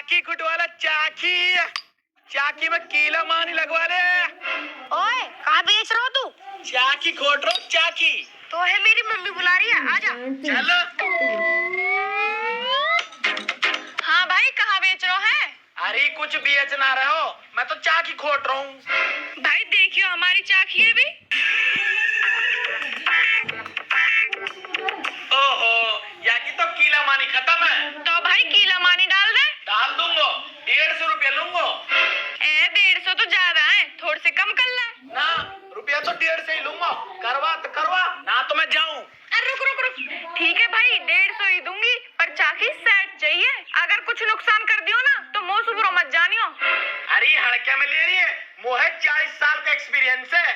चाकी कुटवाला चाकी चाकी में कीला मानी लगवा ले। ओए कहाँ बेच रहा हो तू? चाकी खोट रहा हूँ चाकी। तो है मेरी मम्मी बुला रही है, आजा। चलो। हाँ भाई कहाँ बेच रहा है? अरे कुछ बेच ना रहे हो, मैं तो चाकी खोट रहा हूँ। भाई देखियो हमारी चाकी है भी। ओहो, या की तो कीला मानी खत्म है। तो भाई कीला मानी डाल दे। डाल दूंगा, 150 रुपया लूंगा। 150 तो ज्यादा है, थोड़े से कम कर ले। ना रुपया तो 150 ही लूंगा। करवा तो करवा, ना तो मैं जाऊं। अरे रुक रुक रुक, ठीक है भाई 150 ही दूंगी, पर चाकी सेट चाहिए। अगर कुछ नुकसान कर दियो ना तो मुंह से बुरा मत जानियो। अरे हड़के में ले रही है, मोहे 40 साल का एक्सपीरियंस है।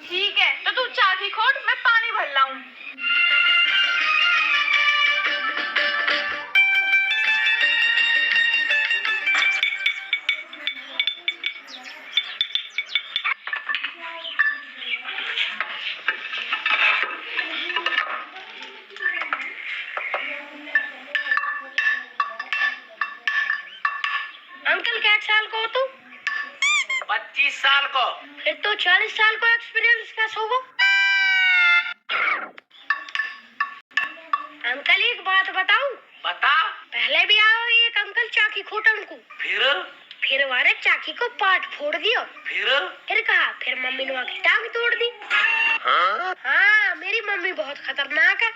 ठीक है तो तू चाकी खोद, मैं पानी भर लाऊं। अंकल क्या साल को हो तू? 25 साल को। फिर तो 40 साल को एक्सपीरियंस कैसे होगा? अंकल एक बात बताऊं? बता। पहले भी आओ एक अंकल चाकी खोटन को। फिर वारे चाकी को पार्ट फोड़ दियो। फिर कहा, फिर मम्मी ने की टांग तोड़ दी। हाँ मेरी मम्मी बहुत खतरनाक है।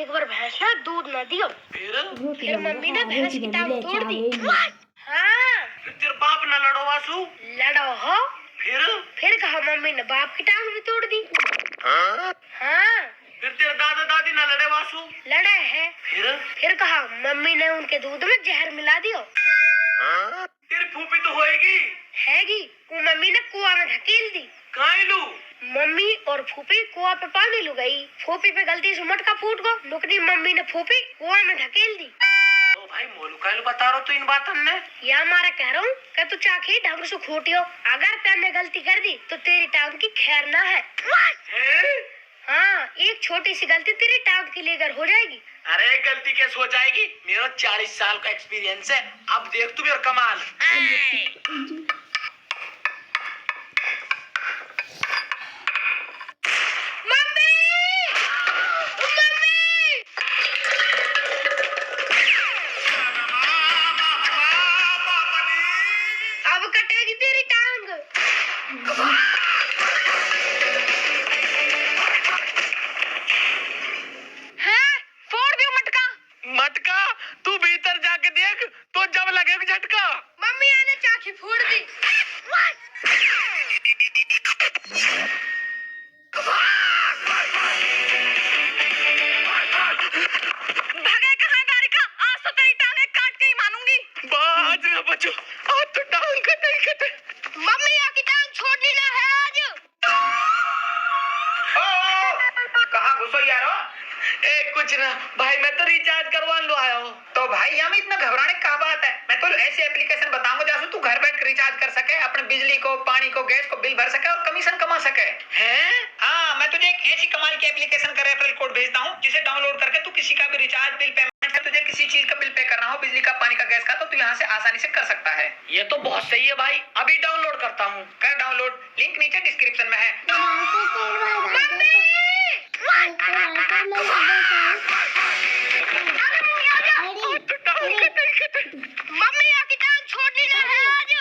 एक बार भैंस ने दूध न दियो, फिर मम्मी ने भैंस की टांग तोड़ दी। हाँ तेरे बाप न लड़ो वासु। लड़ो हो। फिर कहा मम्मी ने बाप की टांग भी तोड़ दी। हाँ फिर तेरे दादा दादी न लड़े वासु। लड़े है। फिर कहा मम्मी ने उनके दूध में जहर मिला दियो। तेरी फूफी तो होएगी। हैगी, वो मम्मी ने कुआं में धकेल दी। काइलू मम्मी और फूफी कुआं पे पानी लू गई। फूफी पे गलती से मटका फूट गो, नुकनी मम्मी ने फूफी कुआं में धकेल दी। तो भाई मोलू काइलू बता रहा तो इन बातन ने। या मारा कह रहा हूँ कि तू चाकी ढंग से खोटियो। अगर तेने गलती कर दी तो तेरी टांग की खैर ना है। हाँ एक छोटी सी गलती तेरी टांग की लेकर हो जाएगी। अरे गलती कैसे हो जाएगी, मेरा 40 साल का एक्सपीरियंस है। अब देख तू मेरा कमाल। अब कटेगी तेरी टांग। हैं? फोड़ दियो मटका। मटका तू भीतर जाके देख तो जब लगेगा झटका। मम्मी ने चाकी फोड़ दी। भागे कहाँ दारिका? आज तो तेरी टांगें काट के ही मानूंगी। बाज ना बचो, आज तो टांग कटे ही कटे। मम्मी की टांग छोड़नी ना है आज। कहाँ घुसो यारो? कुछ ना भाई, मैं तो रिचार्ज करवा लो आया हूँ। तो भाई हम इतना घबराने का बात है, मैं तो ऐसी एप्लीकेशन बताऊंगा जैसे तू घर बैठ कर रिचार्ज कर सके, अपने बिजली को, पानी को, गैस को बिल भर सके और कमीशन कमा सके। हैं? हाँ मैं तुझे एक ऐसी कमाल की एप्लीकेशन का रेफरल कोड भेजता हूँ, जिसे डाउनलोड करके तू किसी का भी रिचार्ज बिल पेमेंट, तुझे किसी चीज का बिल पे करना हो, बिजली का, पानी का, गैस का, तो तू यहाँ से आसानी से कर सकता है। ये तो बहुत सही है भाई, अभी डाउनलोड करता हूँ। कर डाउनलोड, लिंक नीचे डिस्क्रिप्शन में है। मम्मी की टांग छोड़नी ना है आज।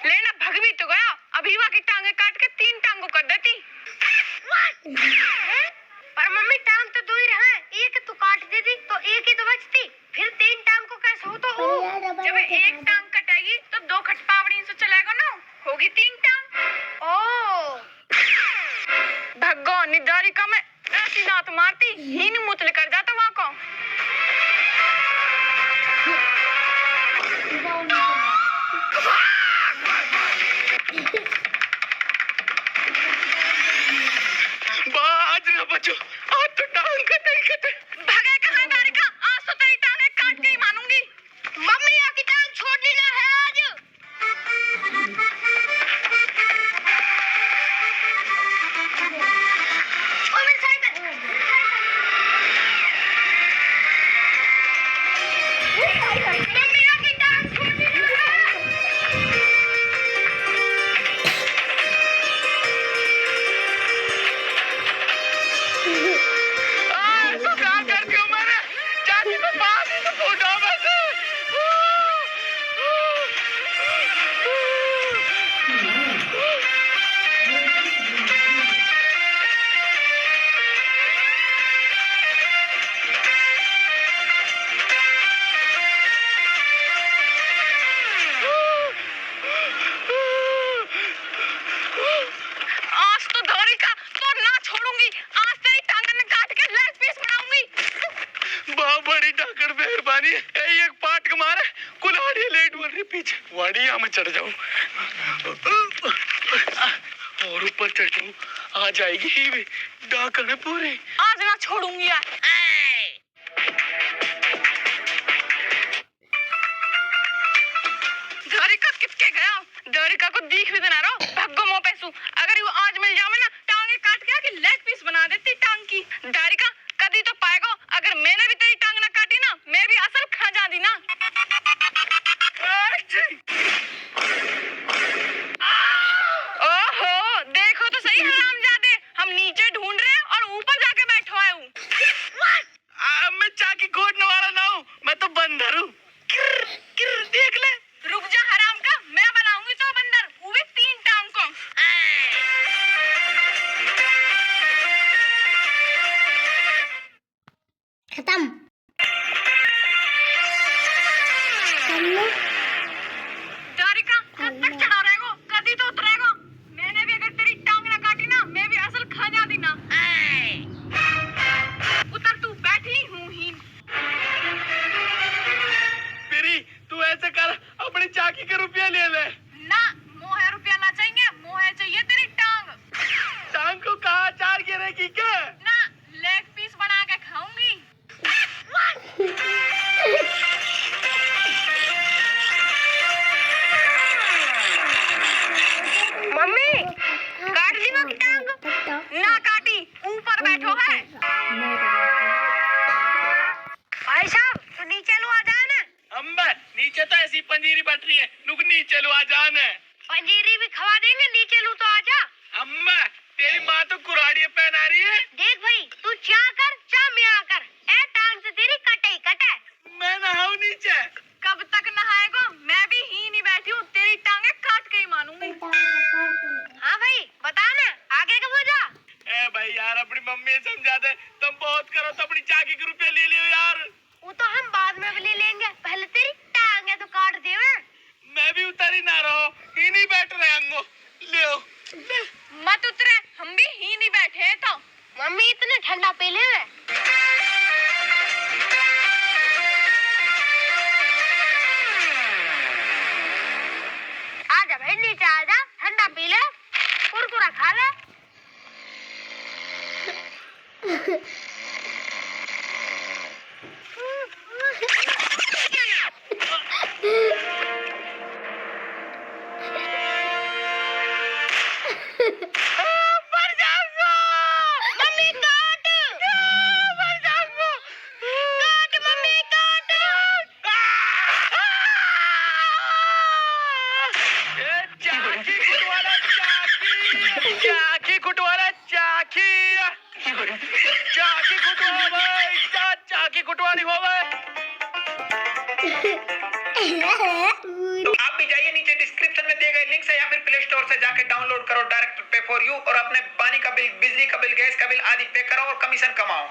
लेना भग भी तो गया, अभी वहाँ की टांगे काट के 3 टांगों कर देती। पर मम्मी टांग तो 2 ही रहा, एक तो काट देती तो एक ही तो बचती, फिर 3 टांग को कैसे हो? तो जब एक टांग कटेगी तो 2 खटपावड़ी से चलेगा ना, होगी 3 टांग। ओ भगो निदारी का मैं ऐसी नात मारती ही नहीं मुतले कर जाता वहाँ को। बाज ना बचो, आज तो टांग कटे ही कटे। भागे कहाँ दारिका? आज तो तेरी टांगे काट के ही मानूंगी। हाँ बड़ी डाकड़ मेहरबानी है। एक पाट कमा रहे कुल्हाड़ी लेट बोल रही पीछे वाड़िया में चढ़ जाऊं और ऊपर चढ़ जाऊं आ जाएगी ही भी डाकड़ है पूरी। आज ना छोड़ूंगी यार। दारिका किसके गया? दारिका को दीख भी देना रहो भग्गो मो पैसू। अगर वो आज मिल जावे ना टांगे काट के कि लेग पीस बना देती टांग की। दारिका कदी तो पाएगो। अगर मैंने भी तेरी टांग ना काटी ना मैं भी असल खा जाती ना। ओहो देखो तो सही हरामजादे, हम नीचे ढूंढ रहे हैं और ऊपर जाके बैठो है हूँ। मैं चाकी खोटने वाला ना हूँ, मैं तो बंदर हूँ। देख ले। रुक जा हराम का, मैं बनाऊंगी तो बंदर, वो भी 3 टांग को। खत्म। दारिका कब तक चढ़ा रहेगो? कदी तो उतरेगो। मैंने भी अगर तेरी टांग ना काटी ना मैं भी असल खा जाती ना। उतर तू, बैठी हूँ ही। तेरी तू ऐसे कर अपनी चाकी के रुपया ले ले। ना मोहे रुपया ना चाहिए, मोहे चाहिए तेरी टांग। टांग को कहा चार गिरेगी क्या? ना लेग पीस बना के खाऊंगी। मम्मी काट ली ना टांग? ना काटी, ऊपर बैठो है। भाई साहब तो नीचे लो, आ जाए ना। अम्बा नीचे तो ऐसी पंजीरी बट रही है, नुक नीचे लो आ जान है। पंजीरी भी खवा देंगे, नीचे लो तो आ जा। अम्बा तेरी माँ तो कुराड़ियाँ पहना रही है। देख भाई तू चाह कर चाह में आकर ए टांग से तेरी कटे ही कटे। मैं नहाऊं नीचे। कब तक नहाएगो? मैं भी ही नहीं बैठी हूँ, तेरी टांगे काट के ही मानूंगी। हाँ भाई बता ना आगे का बोझा। ए भाई यार अपनी मम्मी समझा दे, तुम बहुत करो तो अपनी चाकी के रुपया ले लियो यार। वो तो हम बाद में भी ले लेंगे, पहले तेरी टांगे तो काट दे। मैं भी उतर ही ना रहो, ही नहीं बैठ रहे अंगो ले। मत उतरे, हम भी ही नहीं बैठे तो। मम्मी इतने ठंडा पी ले। आजा भाई नीचे आजा, ठंडा पी ले, कुरकुरा खा ले। मम्मी काट, काट मम्मी काट। चाकी कुटवाला चाकी, चाकी कुटवाला चाकी, चाकी कुटवा भाई, चाकी कुटवानी हो भाई। तो आप भी जाइए, नीचे डिस्क्रिप्शन में दिए गए लिंक से या फिर प्ले स्टोर से जाके डाउनलोड करो डायरेक्ट पे फॉर यू और अपने पानी का बिल, बिजली का बिल, गैस का बिल आदि पे करो और कमीशन कमाओ।